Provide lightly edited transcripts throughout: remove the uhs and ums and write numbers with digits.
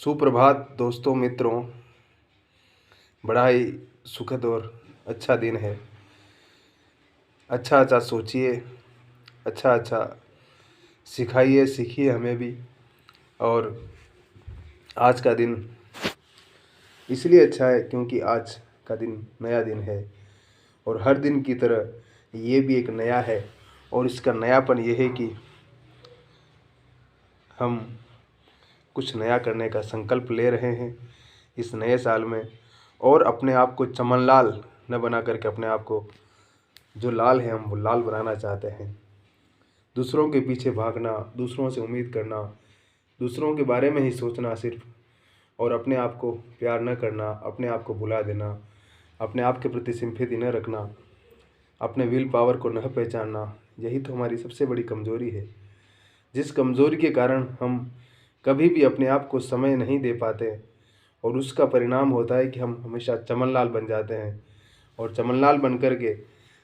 सुप्रभात दोस्तों मित्रों। बड़ा ही सुखद और अच्छा दिन है। अच्छा अच्छा सोचिए, अच्छा अच्छा सिखाइए, सीखिए हमें भी। और आज का दिन इसलिए अच्छा है क्योंकि आज का दिन नया दिन है और हर दिन की तरह ये भी एक नया है। और इसका नयापन ये है कि हम कुछ नया करने का संकल्प ले रहे हैं इस नए साल में। और अपने आप को चमन न बना करके अपने आप को जो लाल है हम वो लाल बनाना चाहते हैं। दूसरों के पीछे भागना, दूसरों से उम्मीद करना, दूसरों के बारे में ही सोचना सिर्फ, और अपने आप को प्यार न करना, अपने आप को भुला देना, अपने आप के प्रति सिंपैथी न रखना, अपने विल पावर को न पहचानना, यही तो हमारी सबसे बड़ी कमज़ोरी है। जिस कमज़ोरी के कारण हम कभी भी अपने आप को समय नहीं दे पाते और उसका परिणाम होता है कि हम हमेशा चमनलाल बन जाते हैं और चमनलाल बन कर के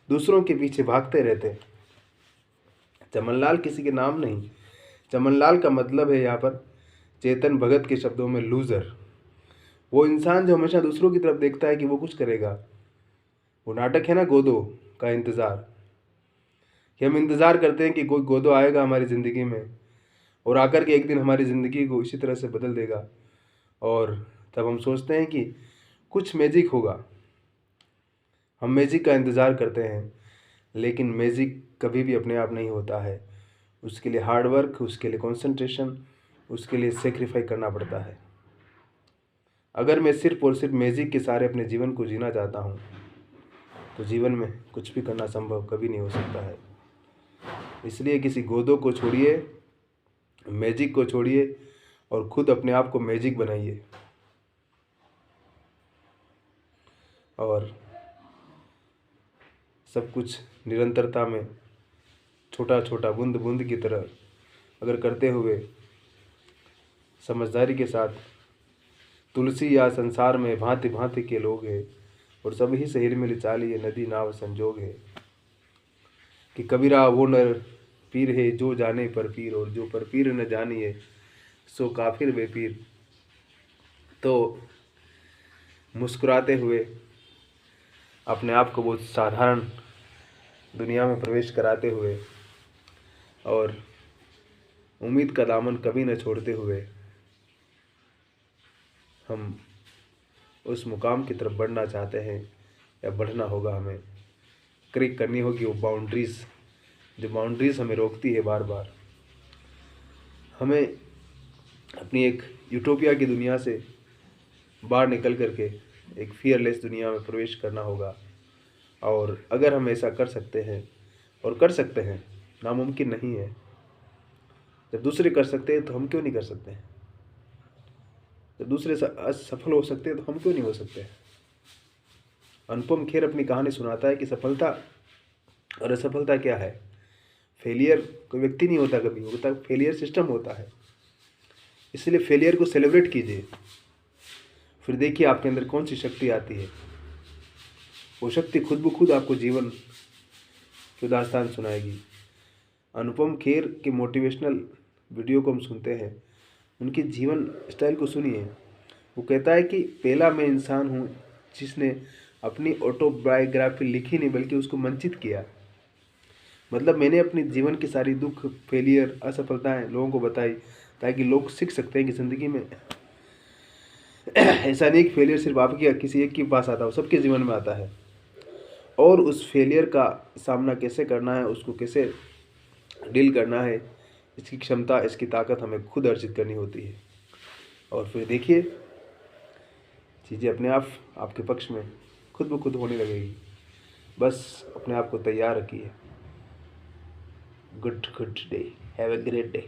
दूसरों के पीछे भागते रहते हैं। चमनलाल किसी के नाम नहीं, चमनलाल का मतलब है यहाँ पर चेतन भगत के शब्दों में लूज़र। वो इंसान जो हमेशा दूसरों की तरफ देखता है कि वो कुछ करेगा। वो नाटक है ना गोदो का इंतज़ार, कि हम इंतज़ार करते हैं कि कोई गोदो आएगा हमारी ज़िंदगी में और आकर के एक दिन हमारी ज़िंदगी को इसी तरह से बदल देगा। और तब हम सोचते हैं कि कुछ मैजिक होगा। हम मैजिक का इंतज़ार करते हैं, लेकिन मैजिक कभी भी अपने आप नहीं होता है। उसके लिए हार्ड वर्क, उसके लिए कंसंट्रेशन, उसके लिए सेक्रीफाई करना पड़ता है। अगर मैं सिर्फ और सिर्फ मैजिक के सहारे अपने जीवन को जीना चाहता हूँ तो जीवन में कुछ भी करना संभव कभी नहीं हो सकता है। इसलिए किसी गोदो को छोड़िए, मैजिक को छोड़िए और खुद अपने आप को मैजिक बनाइए। और सब कुछ निरंतरता में छोटा छोटा बूंद बूंद की तरह अगर करते हुए समझदारी के साथ, तुलसी या संसार में भांति भांति के लोग हैं और सभी शरीर में चालिए नदी नाव संजोग है। कि कबीरा वो नर पीर है जो जाने पर पीर, और जो पर पीर न जानिए सो काफिर वे पीर। तो मुस्कुराते हुए अपने आप को बहुत साधारण दुनिया में प्रवेश कराते हुए और उम्मीद का दामन कभी न छोड़ते हुए हम उस मुकाम की तरफ बढ़ना चाहते हैं, या बढ़ना होगा हमें। क्रिक करनी होगी वो बाउंड्रीज़, जो बाउंड्रीज़ हमें रोकती है बार बार। हमें अपनी एक यूटोपिया की दुनिया से बाहर निकल करके एक फियरलेस दुनिया में प्रवेश करना होगा। और अगर हम ऐसा कर सकते हैं, और कर सकते हैं, नामुमकिन नहीं है। जब दूसरे कर सकते हैं तो हम क्यों नहीं कर सकते हैं? जब दूसरे सफल हो सकते हैं तो हम क्यों नहीं हो सकते? अनुपम खेर अपनी कहानी सुनाता है कि सफलता और असफलता क्या है। फेलियर कोई व्यक्ति नहीं होता, कभी होता फेलियर सिस्टम होता है। इसलिए फेलियर को सेलिब्रेट कीजिए, फिर देखिए आपके अंदर कौन सी शक्ति आती है। वो शक्ति खुद ब खुद आपको जीवन की दास्तान सुनाएगी। अनुपम खेर के मोटिवेशनल वीडियो को हम सुनते हैं, उनके जीवन स्टाइल को सुनिए। वो कहता है कि पहला मैं इंसान हूँ जिसने अपनी ऑटोबायोग्राफी लिखी नहीं बल्कि उसको मंचित किया। मतलब मैंने अपनी जीवन की सारी दुख, फेलियर, असफलताएं लोगों को बताई ताकि लोग सीख सकते हैं कि ज़िंदगी में ऐसा नहीं कि फेलियर सिर्फ आपके या किसी एक के पास आता हो, सबके जीवन में आता है। और उस फेलियर का सामना कैसे करना है, उसको कैसे डील करना है, इसकी क्षमता, इसकी ताकत हमें खुद अर्जित करनी होती है। और फिर देखिए चीज़ें अपने आप आपके पक्ष में खुद ब खुद होने लगेगी। बस अपने आप को तैयार रखिए। Good day, have a great day.